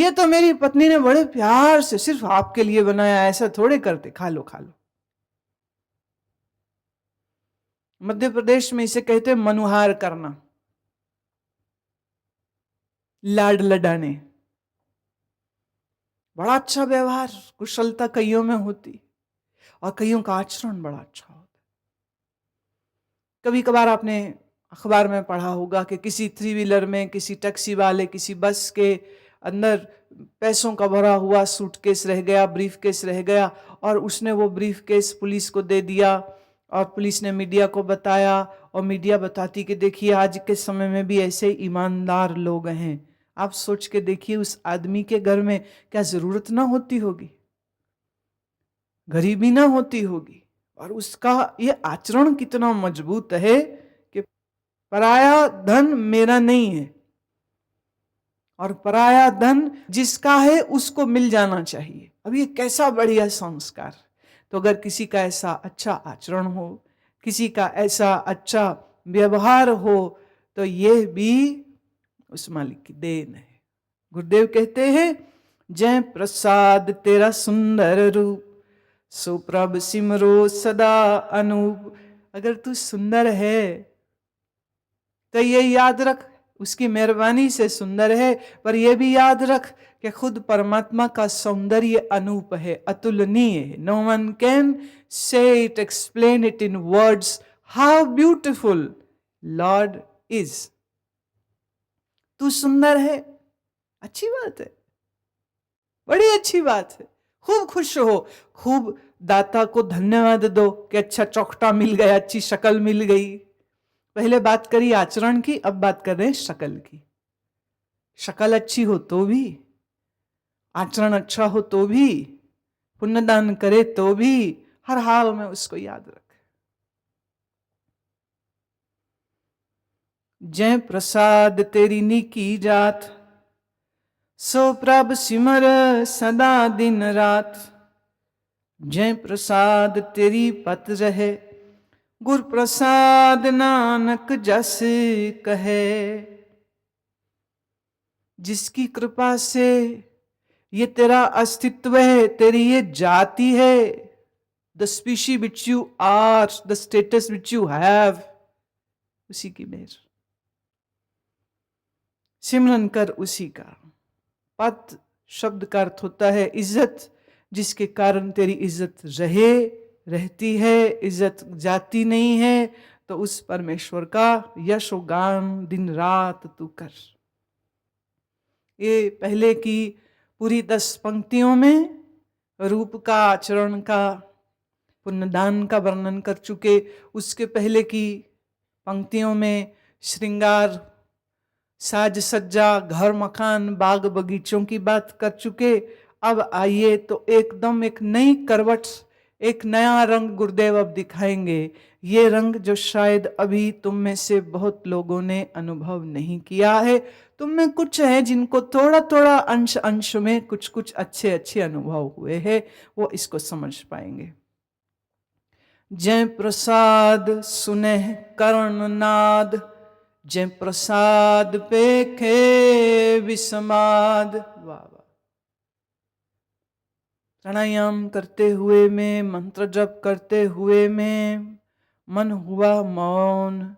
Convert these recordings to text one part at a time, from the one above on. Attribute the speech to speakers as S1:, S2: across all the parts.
S1: ये तो मेरी पत्नी ने बड़े प्यार से सिर्फ आपके लिए बनाया, ऐसा थोड़े करते, खा लो खा लो। मध्य प्रदेश में इसे कहते हैं मनुहार करना, लाड लडाने। बड़ा अच्छा व्यवहार, कुशलता कईयों में होती और कईयों का आचरण बड़ा अच्छा होता। कभी कभार आपने अखबार में पढ़ा होगा कि किसी थ्री व्हीलर में, किसी टैक्सी वाले, किसी बस के अंदर पैसों का भरा हुआ सूटकेस रह गया, ब्रीफकेस रह गया, और उसने वो ब्रीफकेस पुलिस को दे दिया और पुलिस ने मीडिया को बताया, और मीडिया बताती कि देखिए आज के समय में भी ऐसे ईमानदार लोग हैं। आप सोच के देखिए उस आदमी के घर में क्या जरूरत ना होती होगी, गरीबी ना होती होगी, और उसका ये आचरण कितना मजबूत है कि पराया धन मेरा नहीं है, और पराया धन जिसका है उसको मिल जाना चाहिए। अब ये कैसा बढ़िया संस्कार। तो अगर किसी का ऐसा अच्छा आचरण हो, किसी का ऐसा अच्छा व्यवहार हो, तो ये भी उस मालिक की देन है। गुरुदेव कहते हैं, जय प्रसाद तेरा सुंदर रूप, सो प्रभ सिमरो सदा अनूप। अगर तू सुंदर है तो ये याद रख, उसकी मेहरबानी से सुंदर है, पर यह भी याद रख कि खुद परमात्मा का सौंदर्य अनूप है, अतुलनीय है। No one can say it, explain it in words how beautiful lord is. तू सुंदर है, अच्छी बात है, बड़ी अच्छी बात है। खूब खुश हो, खूब दाता को धन्यवाद दो कि अच्छा चौखटा मिल गया, अच्छी शक्ल मिल गई। पहले बात करी आचरण की, अब बात कर रहे हैं शक्ल की। शक्ल अच्छी हो तो भी, आचरण अच्छा हो तो भी, पुण्यदान करे तो भी, हर हाल में उसको याद रख। जय प्रसाद तेरी निकी जात, सो प्रभ सिमर सदा दिन रात। जय प्रसाद तेरी पत रहे, गुर प्रसाद नानक जस कहे। जिसकी कृपा से ये तेरा अस्तित्व है, तेरी ये जाति है, the species which you are, the status which you have, उसी की मेहर। सिमरन कर उसी का। पद शब्द का अर्थ होता है इज्जत, जिसके कारण तेरी इज्जत रहे, रहती है, इज्जत जाती नहीं है, तो उस परमेश्वर का यश और गान दिन रात तू कर। ये पहले की पूरी 10 पंक्तियों में रूप का, आचरण का, पुण्यदान का वर्णन कर चुके। उसके पहले की पंक्तियों में श्रृंगार, साज सज्जा, घर मकान, बाग बगीचों की बात कर चुके। अब आइए तो एकदम एक नई करवट, एक नया रंग गुरुदेव अब दिखाएंगे। ये रंग जो शायद अभी तुम में से बहुत लोगों ने अनुभव नहीं किया है। तुम में कुछ है जिनको थोड़ा थोड़ा अंश अंश में कुछ कुछ अच्छे अच्छे अनुभव हुए हैं, वो इसको समझ पाएंगे। जय प्रसाद सुने कर्णनाद, जय प्रसाद पेखे विस्माद। वाह वाह। प्राणायाम करते हुए में, मंत्र जप करते हुए में मन हुआ मौन,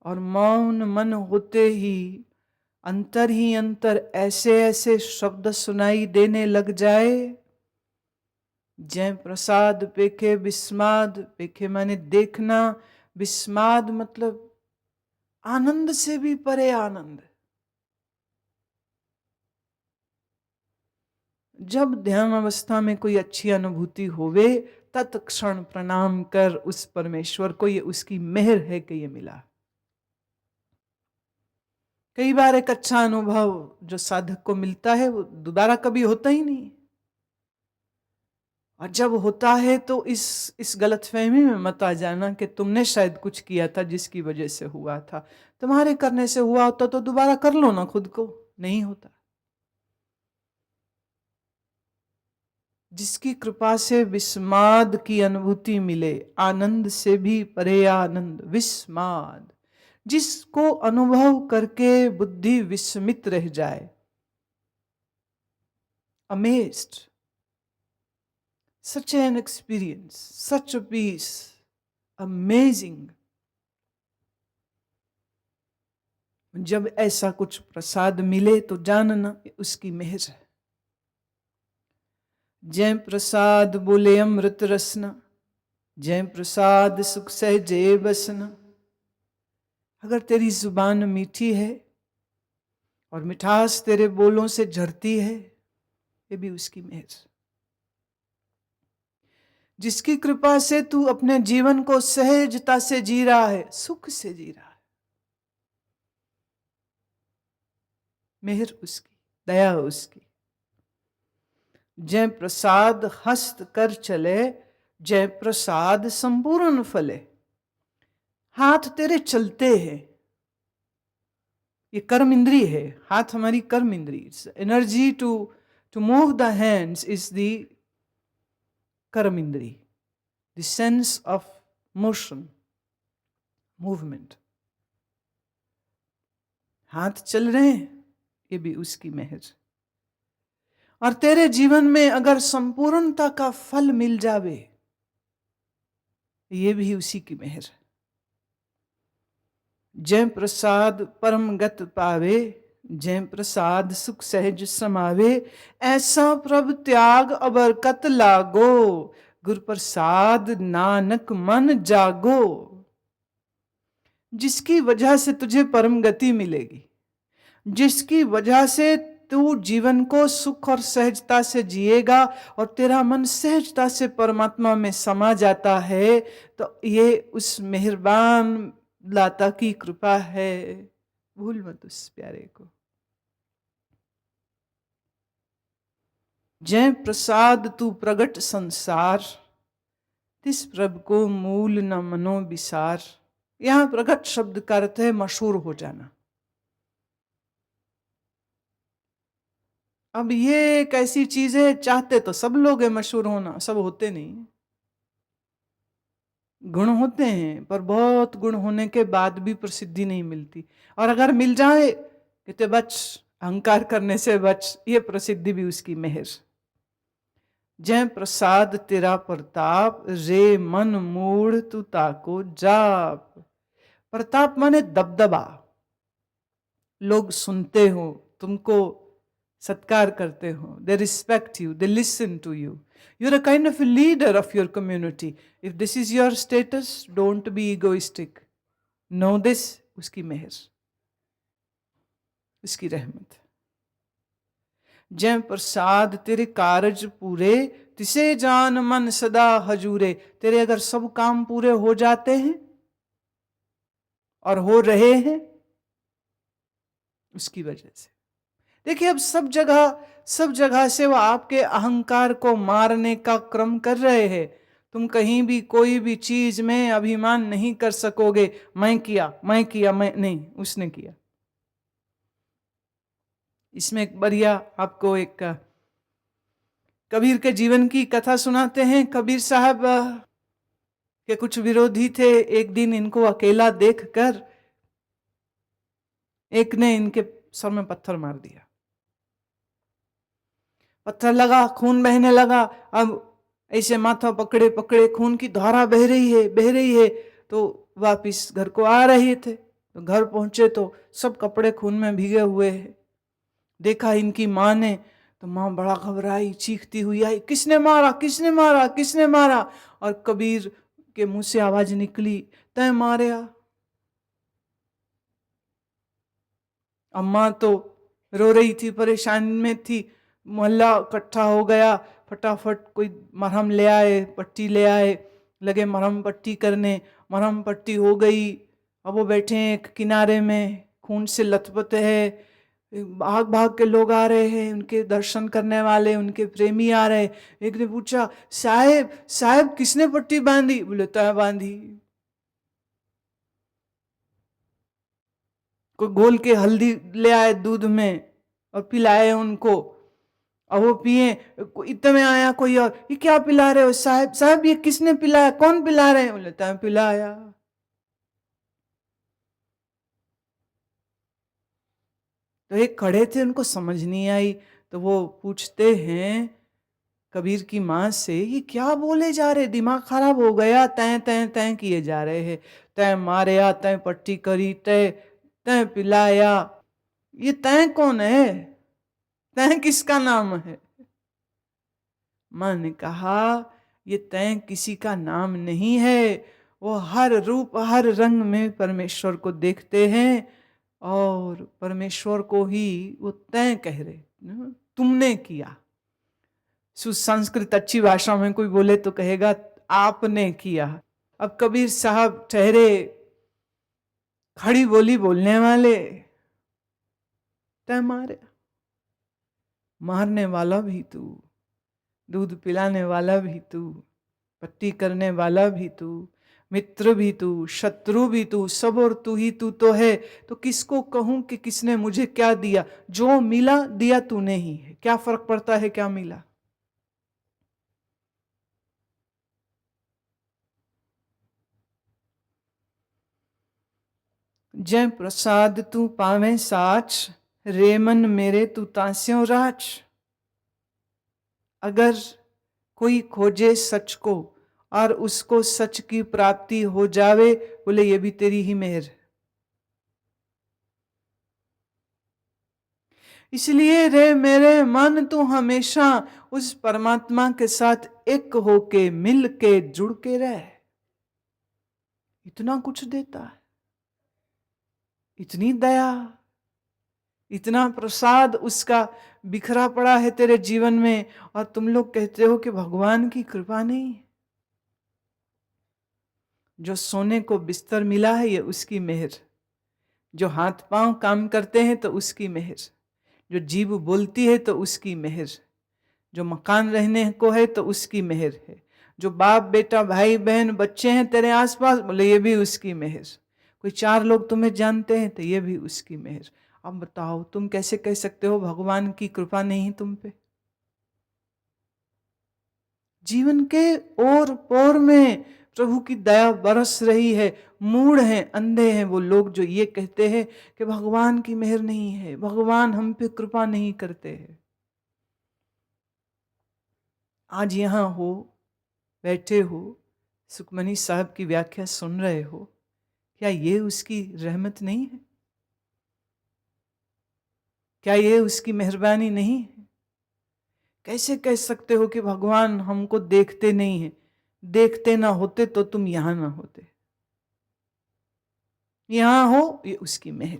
S1: और मौन मन होते ही अंतर ऐसे ऐसे शब्द सुनाई देने लग जाए। जय प्रसाद पेखे विस्माद, पेखे माने देखना, विस्माद मतलब आनंद से भी परे आनंद। जब ध्यान अवस्था में कोई अच्छी अनुभूति होवे, तत्क्षण प्रणाम कर उस परमेश्वर को, ये उसकी मेहर है कि ये मिला। कई बार एक अच्छा अनुभव जो साधक को मिलता है वो दोबारा कभी होता ही नहीं, और जब होता है तो इस गलतफहमी में मत आ जाना कि तुमने शायद कुछ किया था जिसकी वजह से हुआ था। तुम्हारे करने से हुआ होता तो दोबारा कर लो ना खुद को, नहीं होता। जिसकी कृपा से विस्माद की अनुभूति मिले, आनंद से भी परे आनंद, विस्माद, जिसको अनुभव करके बुद्धि विस्मित रह जाए, amazed. Such an experience, such a peace, amazing. जब ऐसा कुछ प्रसाद मिले तो जानना उसकी मेहर है। जय प्रसाद बोले अमृत रसना, जय प्रसाद सुख सहजे बसना। अगर तेरी जुबान मीठी है और मिठास तेरे बोलों से झरती है, ये भी उसकी मेहर। जिसकी कृपा से तू अपने जीवन को सहजता से जी रहा है, सुख से जी रहा है, मेहर उसकी, दया उसकी। जय प्रसाद हस्त कर चले, जय प्रसाद संपूर्ण फले। हाथ तेरे चलते हैं, ये कर्म इंद्री है, हाथ हमारी कर्म इंद्री। Energy to move the hands is the karma indri, the sense of motion, movement. हाथ चल रहे हैं, ये भी उसकी मेहर। और तेरे जीवन में अगर संपूर्णता का फल मिल जावे, ये भी उसी की मेहर। जय प्रसाद परम गत पावे, जय प्रसाद सुख सहज समावे। ऐसा प्रभ त्याग अबरकत लागो, गुर प्रसाद नानक मन जागो। जिसकी वजह से तुझे परम गति मिलेगी, जिसकी वजह से तू जीवन को सुख और सहजता से जिएगा और तेरा मन सहजता से परमात्मा में समा जाता है, तो ये उस मेहरबान लाता की कृपा है। भूल मत उस प्यारे को। जय प्रसाद तू प्रगट संसार, तिस प्रभ को मूल न मनो विसार। यहां प्रगट शब्द का अर्थ है मशहूर हो जाना। अब ये एक ऐसी चीज है, चाहते तो सब लोग है मशहूर होना, सब होते नहीं। गुण होते हैं, पर बहुत गुण होने के बाद भी प्रसिद्धि नहीं मिलती। और अगर मिल जाए कहते बच, अहंकार करने से बच, ये प्रसिद्धि भी उसकी मेहर। जय प्रसाद तेरा प्रताप, रे मन मूढ़ तू ताको जाप। प्रताप माने दबदबा, लोग सुनते हो, तुमको सत्कार करते हो, they respect you, they listen to you. You're a kind of a leader of your community. If this is your status, don't be egoistic. Know this, उसकी मेहर, उसकी रहमत। जय प्रसाद तेरे कारज पूरे, तिसे जान मन सदा हजूरे। तेरे अगर सब काम पूरे हो जाते हैं और हो रहे हैं, उसकी वजह से। देखिए अब सब जगह से वो आपके अहंकार को मारने का क्रम कर रहे हैं। तुम कहीं भी कोई भी चीज में अभिमान नहीं कर सकोगे, मैं किया मैं नहीं, उसने किया। इसमें एक बढ़िया आपको एक कबीर के जीवन की कथा सुनाते हैं। कबीर साहब के कुछ विरोधी थे। एक दिन इनको अकेला देखकर एक ने इनके सर में पत्थर मार दिया। पत्थर लगा, खून बहने लगा। अब ऐसे माथा पकड़े पकड़े खून की धारा बह रही है। तो वापिस घर को आ रहे थे, तो घर पहुंचे तो सब कपड़े खून में भीगे हुए हैं। देखा इनकी माँ ने, तो माँ बड़ा घबराई, चीखती हुई आई, किसने मारा किसने मारा किसने मारा। और कबीर के मुंह से आवाज निकली, तय मारेया। अम्मा तो रो रही थी, परेशान में थी। मोहल्ला इकट्ठा हो गया, फटाफट कोई मरहम ले आए, पट्टी ले आए, लगे मरहम पट्टी करने। मरहम पट्टी हो गई। अब वो बैठे हैं एक किनारे में, खून से लथपथ है। भाग भाग के लोग आ रहे हैं, उनके दर्शन करने वाले, उनके प्रेमी आ रहे। एक ने पूछा, साहेब साहेब किसने पट्टी बांधी? बोले तय बांधी। कोई घोल के हल्दी ले आए दूध में और पिलाए उनको, और वो पिए। इतने में आया कोई और, ये क्या पिला रहे हो साहब? साहब ये किसने पिलाया? कौन पिला रहे हैं? बोले तय पिलाया। तो एक खड़े थे, उनको समझ नहीं आई। तो वो पूछते हैं कबीर की माँ से, ये क्या बोले जा रहे, दिमाग खराब हो गया, तैं तैं तैं किए जा रहे हैं, तैं मारया, तैं पट्टी करी, तैं तैं पिलाया, ये तैं कौन है, तैं किसका नाम है? माँ ने कहा ये तैं किसी का नाम नहीं है, वो हर रूप हर रंग में परमेश्वर को देखते हैं और परमेश्वर को ही वो तैं कह रहे, तुमने किया। सुसंस्कृत अच्छी भाषा में कोई बोले तो कहेगा आपने किया। अब कबीर साहब ठहरे खड़ी बोली बोलने वाले, तैं मारे, मारने वाला भी तू, दूध पिलाने वाला भी तू, पट्टी करने वाला भी तू, मित्र भी तू, शत्रु भी तू, सब और तू ही तू तो है। तो किसको कहूं कि किसने मुझे क्या दिया? जो मिला दिया तूने ही है, क्या फर्क पड़ता है क्या मिला? जय प्रसाद तू पावे साच, रे मन मेरे तू तास्यों राच। अगर कोई खोजे सच को और उसको सच की प्राप्ति हो जावे, बोले ये भी तेरी ही मेहर। इसलिए रे मेरे मन तू हमेशा उस परमात्मा के साथ एक होके मिल के जुड़ के रह। इतना कुछ देता है, इतनी दया, इतना प्रसाद उसका बिखरा पड़ा है तेरे जीवन में, और तुम लोग कहते हो कि भगवान की कृपा नहीं। जो सोने को बिस्तर मिला है ये उसकी मेहर, जो हाथ पांव काम करते हैं तो उसकी मेहर, जो जीभ बोलती है तो उसकी मेहर, जो मकान रहने को है तो उसकी मेहर है, जो बाप बेटा भाई बहन बच्चे हैं तेरे आसपास, बोले ये भी उसकी मेहर। कोई 4 लोग तुम्हें जानते हैं तो ये भी उसकी मेहर। अब बताओ तुम कैसे कह सकते हो भगवान की कृपा नहीं तुम पे? जीवन के ओर पोर में प्रभु की दया बरस रही है। मूढ़ हैं, अंधे हैं वो लोग जो ये कहते हैं कि भगवान की मेहर नहीं है, भगवान हम पे कृपा नहीं करते हैं। आज यहां हो, बैठे हो, सुखमनी साहब की व्याख्या सुन रहे हो, क्या ये उसकी रहमत नहीं है? क्या ये उसकी मेहरबानी नहीं है? कैसे कह सकते हो कि भगवान हमको देखते नहीं है? देखते ना होते तो तुम यहां ना होते, यहां हो ये उसकी मेहर।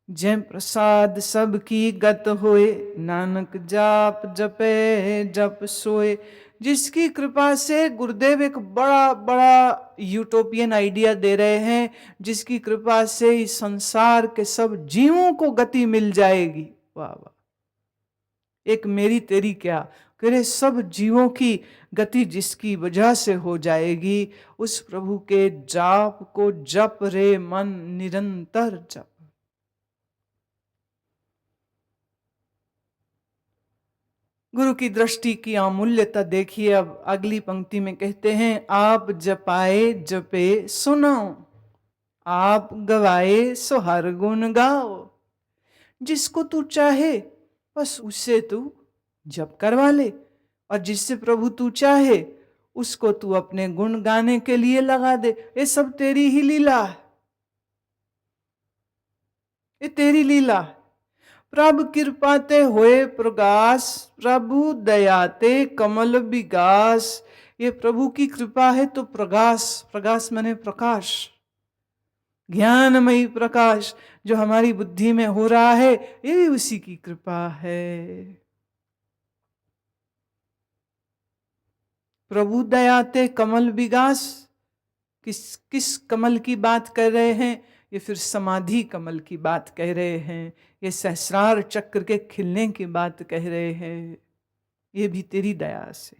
S1: जय प्रसाद सबकी गत होए, नानक जाप जपे जप सोए। जिसकी कृपा से गुरुदेव एक बड़ा बड़ा यूटोपियन आइडिया दे रहे हैं, जिसकी कृपा से इस संसार के सब जीवों को गति मिल जाएगी। वाह वाह, एक मेरी तेरी क्या, करे सब जीवों की गति जिसकी वजह से हो जाएगी, उस प्रभु के जाप को जप रे मन निरंतर जप। गुरु की दृष्टि की अमूल्यता देखिए। अब अगली पंक्ति में कहते हैं, आप जपाए जपे सुनो, आप गवाए सो हर गुण गाओ। जिसको तू चाहे बस उससे तू जप करवा ले, और जिससे प्रभु तू चाहे उसको तू अपने गुण गाने के लिए लगा दे। ये सब तेरी ही लीला है, ये तेरी लीला है। प्रभु कृपाते होए प्रगास, प्रभु दयाते कमल विगास। ये प्रभु की कृपा है तो प्रगास, प्रगास माने प्रकाश, ज्ञानमयी प्रकाश जो हमारी बुद्धि में हो रहा है, ये भी उसी की कृपा है। प्रभु दयाते कमल विगास, किस किस कमल की बात कर रहे हैं? ये फिर समाधि कमल की बात कह रहे हैं, ये सहस्रार चक्र के खिलने की बात कह रहे हैं। ये भी तेरी दया से।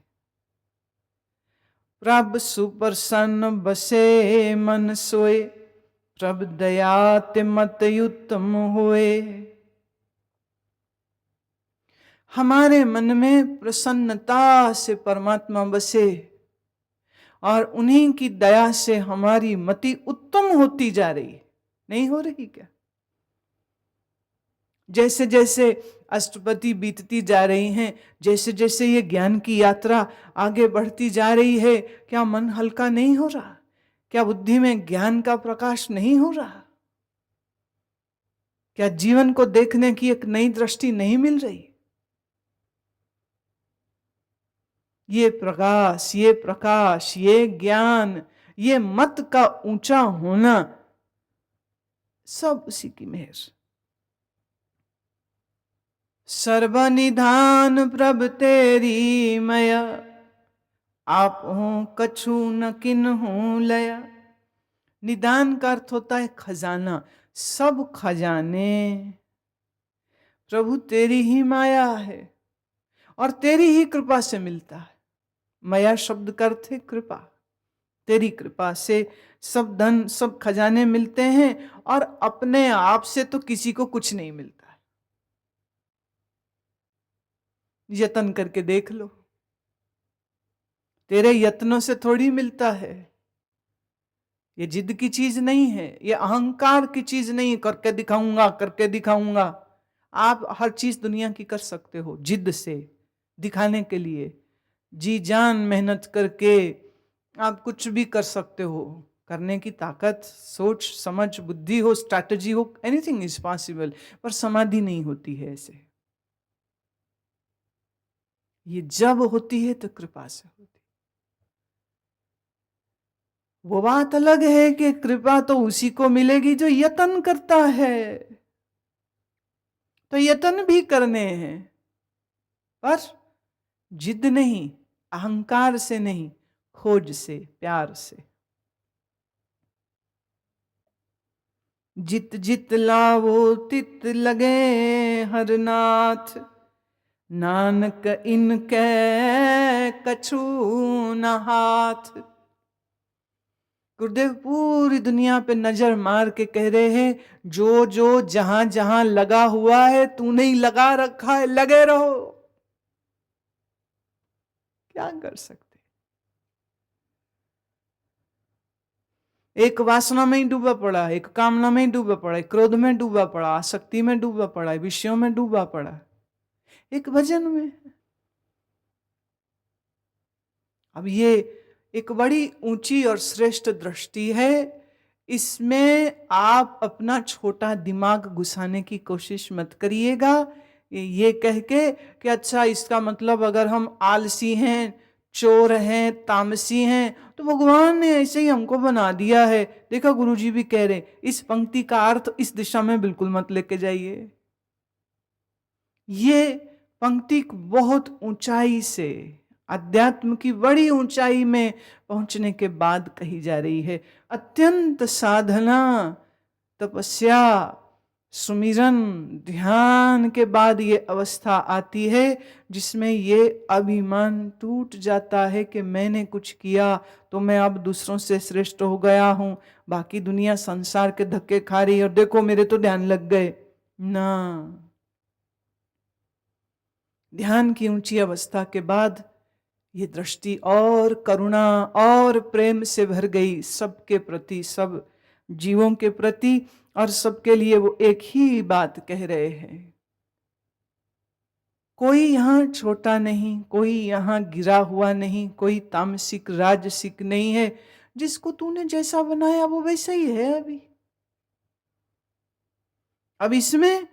S1: प्रभ सुप्रसन्न बसे मन सोए, प्रभ दयाते मत उत्तम होए। हमारे मन में प्रसन्नता से परमात्मा बसे और उन्हीं की दया से हमारी मति उत्तम होती जा रही है। नहीं हो रही क्या? जैसे जैसे अष्टपदी बीतती जा रही हैं, जैसे जैसे ये ज्ञान की यात्रा आगे बढ़ती जा रही है, क्या मन हल्का नहीं हो रहा? क्या बुद्धि में ज्ञान का प्रकाश नहीं हो रहा? क्या जीवन को देखने की एक नई दृष्टि नहीं मिल रही? ये प्रकाश, ये प्रकाश, ये ज्ञान, ये मत का ऊंचा होना, सब उसी की मेहर। सर्वनिधान प्रभ तेरी मया, आप हो कछु न किन हो लया। निदान का अर्थ होता है खजाना। सब खजाने प्रभु तेरी ही माया है और तेरी ही कृपा से मिलता है। माया शब्द का अर्थ है कृपा। तेरी कृपा से सब धन, सब खजाने मिलते हैं और अपने आप से तो किसी को कुछ नहीं मिलता है। यत्न करके देख लो, तेरे यत्नों से थोड़ी मिलता है। ये जिद की चीज नहीं है, ये अहंकार की चीज नहीं है, करके दिखाऊंगा, करके दिखाऊंगा। आप हर चीज दुनिया की कर सकते हो जिद से, दिखाने के लिए। जी जान मेहनत करके आप कुछ भी कर सकते हो। करने की ताकत, सोच समझ, बुद्धि हो, स्ट्रैटेजी हो, एनीथिंग इज पॉसिबल। पर समाधि नहीं होती है ऐसे। ये जब होती है तो कृपा से होती है। वो बात अलग है कि कृपा तो उसी को मिलेगी जो यत्न करता है। तो यत्न भी करने हैं, पर जिद नहीं, अहंकार से नहीं, खोज से, प्यार से। जित जित लावो तित लगे हर नाथ, नानक इनके कछु न हाथ। गुरुदेव पूरी दुनिया पे नजर मार के कह रहे हैं, जो जो जहां जहां लगा हुआ है, तूने ही लगा रखा है, लगे रहो। क्या कर सकते? एक वासना में ही डूबा पड़ा है, एक कामना में ही डूबा पड़ा है, क्रोध में डूबा पड़ा, आसक्ति में डूबा पड़ा है, विषयों में डूबा पड़ा है, एक भजन में। अब ये एक बड़ी ऊंची और श्रेष्ठ दृष्टि है। इसमें आप अपना छोटा दिमाग घुसाने की कोशिश मत करिएगा, ये कह के कि अच्छा इसका मतलब अगर हम आलसी हैं, चोर हैं, तामसी हैं, तो भगवान ने ऐसे ही हमको बना दिया है। देखा गुरुजी भी कह रहे इस पंक्ति का अर्थ इस दिशा में बिल्कुल मत लेके जाइए। ये पंक्ति बहुत ऊंचाई से, अध्यात्म की बड़ी ऊंचाई में पहुंचने के बाद कही जा रही है। अत्यंत साधना, तपस्या, सुमिरन, ध्यान के बाद ये अवस्था आती है जिसमें ये अभिमान टूट जाता है कि मैंने कुछ किया तो मैं अब दूसरों से श्रेष्ठ हो गया हूं, बाकी दुनिया संसार के धक्के खा रही है और देखो मेरे तो ध्यान लग गए ना। ध्यान की ऊंची अवस्था के बाद ये दृष्टि और करुणा और प्रेम से भर गई, सबके प्रति, सब जीवों के प्रति, और सबके लिए वो एक ही बात कह रहे हैं। कोई यहां छोटा नहीं, कोई यहां गिरा हुआ नहीं, कोई तामसिक राजसिक नहीं है। जिसको तूने जैसा बनाया वो वैसा ही है। अब इसमें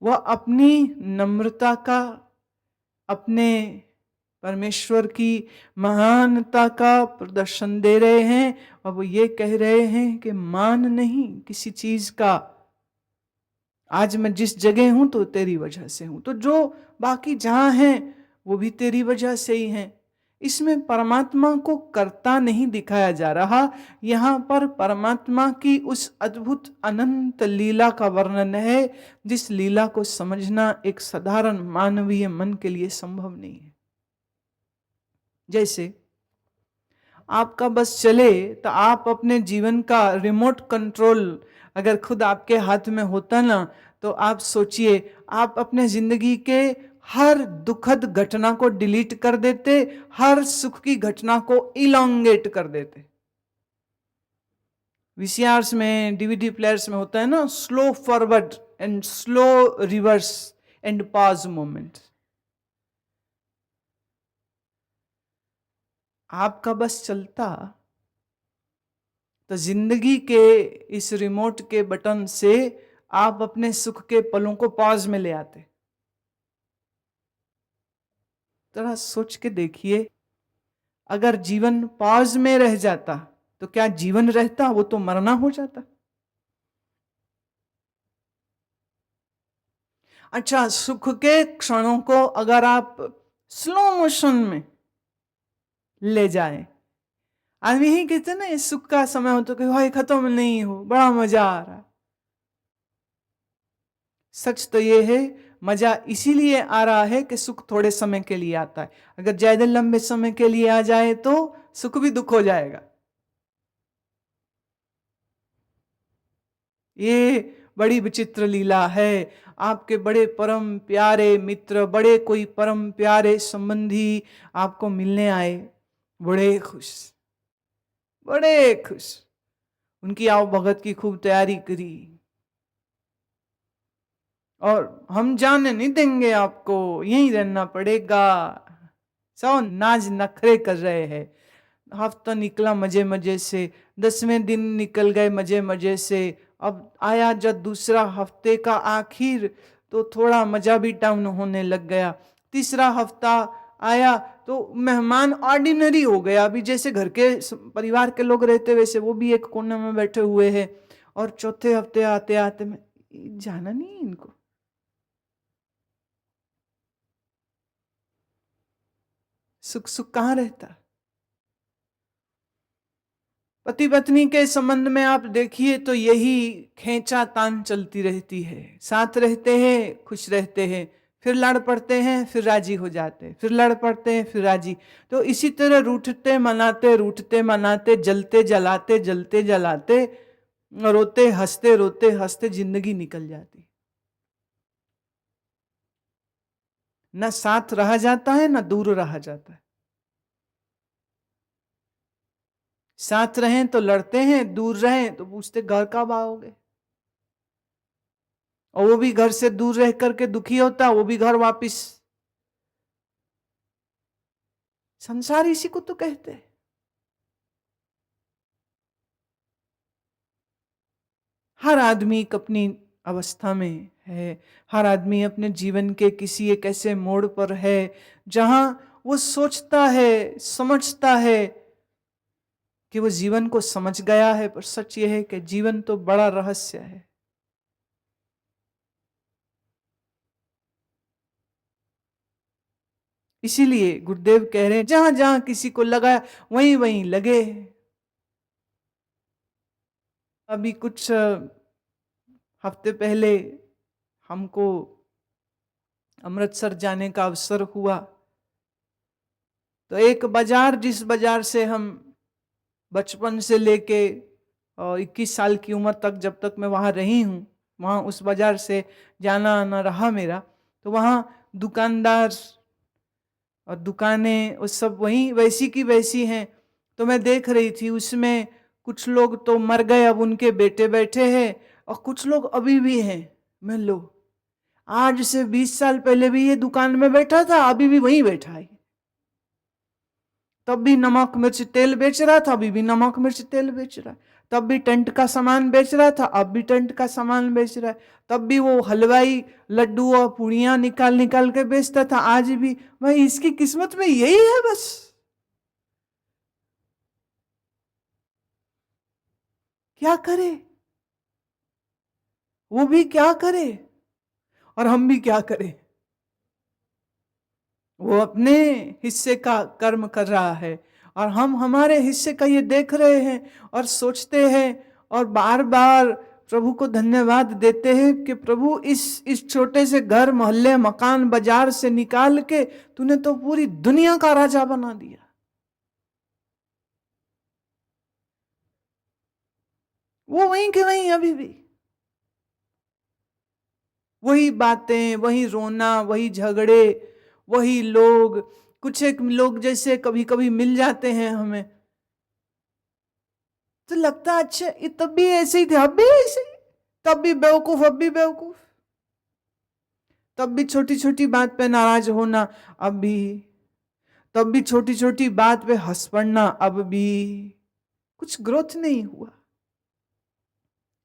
S1: वह अपनी नम्रता का, अपने परमेश्वर की महानता का प्रदर्शन दे रहे हैं और वो ये कह रहे हैं कि मान नहीं किसी चीज का। आज मैं जिस जगह हूं तो तेरी वजह से हूं, तो जो बाकी जहां हैं वो भी तेरी वजह से ही हैं। इसमें परमात्मा को करता नहीं दिखाया जा रहा, यहां पर परमात्मा की उस अद्भुत अनंत लीला का वर्णन है जिस लीला को समझना एक साधारण मानवीय मन के लिए संभव नहीं है। जैसे आपका बस चले तो आप अपने जीवन का रिमोट कंट्रोल अगर खुद आपके हाथ में होता ना, तो आप सोचिए आप अपने जिंदगी के हर दुखद घटना को डिलीट कर देते, हर सुख की घटना को इलोंगेट कर देते। वीसीआरस में, डीवीडी प्लेयर्स में होता है ना slow forward, and slow reverse and pause moment. आपका बस चलता तो जिंदगी के इस रिमोट के बटन से आप अपने सुख के पलों को पॉज में ले आते। जरा सोच के देखिए, अगर जीवन पॉज में रह जाता तो क्या जीवन रहता? वो तो मरना हो जाता। अच्छा, सुख के क्षणों को अगर आप स्लो मोशन में ले जाए, आदमी ही कहते ना, सुख का समय हो तो भाई खत्म नहीं हो, बड़ा मजा आ रहा है। सच तो ये है, मजा इसीलिए आ रहा है कि सुख थोड़े समय के लिए आता है। अगर ज्यादा लंबे समय के लिए आ जाए तो सुख भी दुख हो जाएगा। ये बड़ी विचित्र लीला है। आपके बड़े परम प्यारे मित्र, बड़े कोई परम प्यारे संबंधी आपको मिलने आए, बड़े खुश, बड़े खुश, उनकी आओ भगत की खूब तैयारी करी, और हम जाने नहीं देंगे आपको, यहीं रहना पड़ेगा। सब नाज नखरे कर रहे हैं। हफ्ता निकला मजे मजे से, 10वें दिन निकल गए मजे मजे से। अब आया जब दूसरा हफ्ते का आखिर, तो थोड़ा मजा भी डाउन होने लग गया। तीसरा हफ्ता आया तो मेहमान ऑर्डिनरी हो गया, अभी जैसे घर के परिवार के लोग रहते वैसे वो भी एक कोने में बैठे हुए हैं। और चौथे हफ्ते आते आते मैं, जाना नहीं इनको। सुख सुख कहाँ रहता? पति पत्नी के संबंध में आप देखिए तो यही खींचा तान चलती रहती है। साथ रहते हैं, खुश रहते हैं, फिर लड़ पड़ते हैं, फिर राजी हो जाते हैं, फिर लड़ पड़ते हैं, फिर राजी। तो इसी तरह रूठते मनाते, जलते जलाते, रोते हंसते जिंदगी निकल जाती। न साथ रहा जाता है, न दूर रहा जाता है। साथ रहें तो लड़ते हैं, दूर रहें तो पूछते घर कब आओगे। और वो भी घर से दूर रह करके दुखी होता, वो भी घर वापिस। संसार इसी को तो कहते हैं। हर आदमी एक अपनी अवस्था में है, हर आदमी अपने जीवन के किसी एक ऐसे मोड़ पर है जहां वो सोचता है, समझता है कि वो जीवन को समझ गया है। पर सच ये है कि जीवन तो बड़ा रहस्य है। इसीलिए गुरुदेव कह रहे हैं, जहां जहां किसी को लगा वहीं वहीं लगे। अभी कुछ हफ्ते पहले हमको अमृतसर जाने का अवसर हुआ। तो एक बाजार, जिस बाजार से हम बचपन से लेके 21 साल की उम्र तक, जब तक मैं वहाँ रही हूँ, वहाँ उस बाजार से जाना आना रहा मेरा। तो वहाँ दुकानदार और दुकानें वो सब वहीं वैसी की वैसी हैं। तो मैं देख रही थी, उसमें कुछ लोग तो मर गए, अब उनके बेटे बैठे हैं, और कुछ लोग अभी भी हैं। मैं लो, आज से 20 साल पहले भी ये दुकान में बैठा था, अभी भी वहीं बैठा है। तब भी नमक मिर्च तेल बेच रहा था, अभी भी नमक मिर्च तेल बेच रहा है। तब भी टेंट का सामान बेच रहा था, अब भी टेंट का सामान बेच रहा है। तब भी वो हलवाई लड्डू और पूड़ियां निकाल निकाल के बेचता था, आज भी। भाई इसकी किस्मत में यही है बस। क्या करे, वो भी क्या करे और हम भी क्या करें। वो अपने हिस्से का कर्म कर रहा है और हम हमारे हिस्से का ये देख रहे हैं और सोचते हैं, और बार बार प्रभु को धन्यवाद देते हैं कि प्रभु इस छोटे से घर, मोहल्ले, मकान, बाजार से निकाल के तूने तो पूरी दुनिया का राजा बना दिया। वो वहीं के वहीं अभी भी वही बातें, वही रोना, वही झगड़े, वही लोग। कुछ एक लोग जैसे कभी कभी मिल जाते हैं हमें, तो लगता है अच्छा ये तब भी ऐसे ही थे, अब भी ऐसे ही, तब भी बेवकूफ, अब भी बेवकूफ। तब भी छोटी छोटी बात पे नाराज होना, अब भी। तब भी छोटी छोटी बात पे हंस पड़ना, अब भी। कुछ ग्रोथ नहीं हुआ,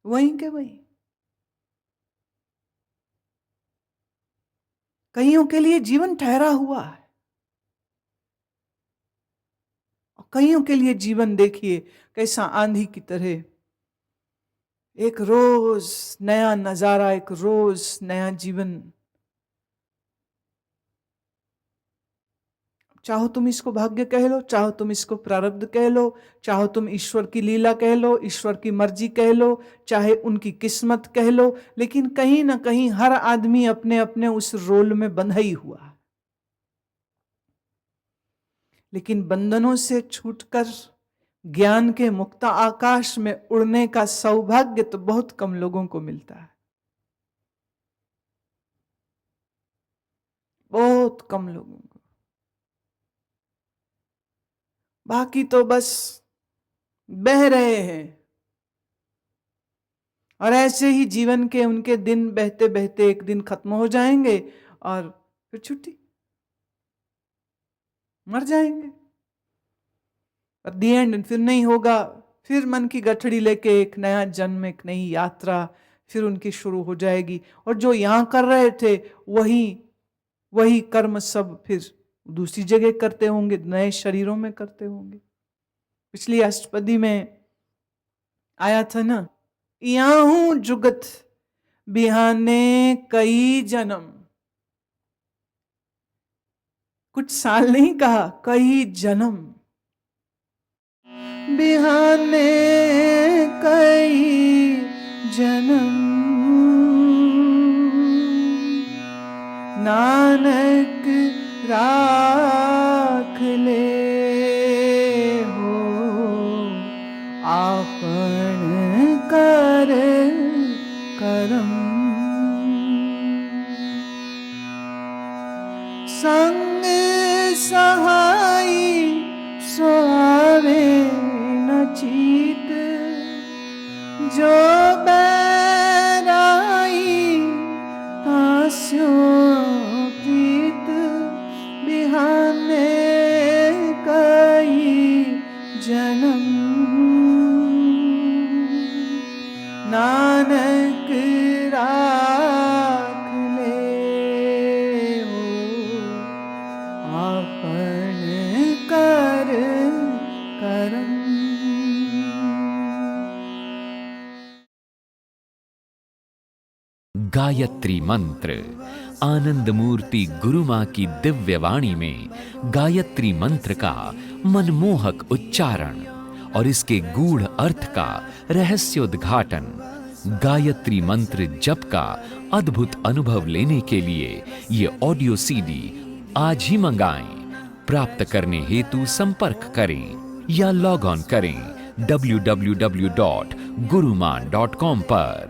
S1: वहीं के वहीं। कईयों के लिए जीवन ठहरा हुआ है, और कईयों के लिए जीवन देखिए कैसा आंधी की तरह, एक रोज नया नजारा, एक रोज नया जीवन। चाहो तुम इसको भाग्य कह लो, चाहो तुम इसको प्रारब्ध कह लो, चाहो तुम ईश्वर की लीला कह लो, ईश्वर की मर्जी कह लो, चाहे उनकी किस्मत कह लो, लेकिन कहीं ना कहीं हर आदमी अपने अपने उस रोल में बंधा ही हुआ है। लेकिन बंधनों से छूटकर ज्ञान के मुक्त आकाश में उड़ने का सौभाग्य तो बहुत कम लोगों को मिलता है, बहुत कम लोगों को। बाकी तो बस बह रहे हैं, और ऐसे ही जीवन के उनके दिन बहते बहते एक दिन खत्म हो जाएंगे, और फिर छुट्टी, मर जाएंगे। पर दी एंड फिर नहीं होगा, फिर मन की गठड़ी लेके एक नया जन्म, एक नई यात्रा फिर उनकी शुरू हो जाएगी। और जो यहां कर रहे थे वही कर्म सब फिर दूसरी जगह करते होंगे, नए शरीरों में करते होंगे। पिछली अष्टपदी में आया था ना, याहू जुगत बिहाने कई जन्म। कुछ साल नहीं कहा, कई जन्म। बिहाने कई जन्म, नानक राख ले हो आपन कर करम। संग सहाई सोवे न चीत, जो बैराई तास्यो प्रीत। बिहाने कई जन्म, नानक राख ले हो आपन कर करम।
S2: गायत्री मंत्र। आनंद मूर्ति गुरु मां की दिव्य वाणी में गायत्री मंत्र का मनमोहक उच्चारण और इसके गूढ़ अर्थ का रहस्योद्घाटन। गायत्री मंत्र जप का अद्भुत अनुभव लेने के लिए ये ऑडियो सीडी आज ही मंगाएं। प्राप्त करने हेतु संपर्क करें या लॉग ऑन करें www.guruman.com पर।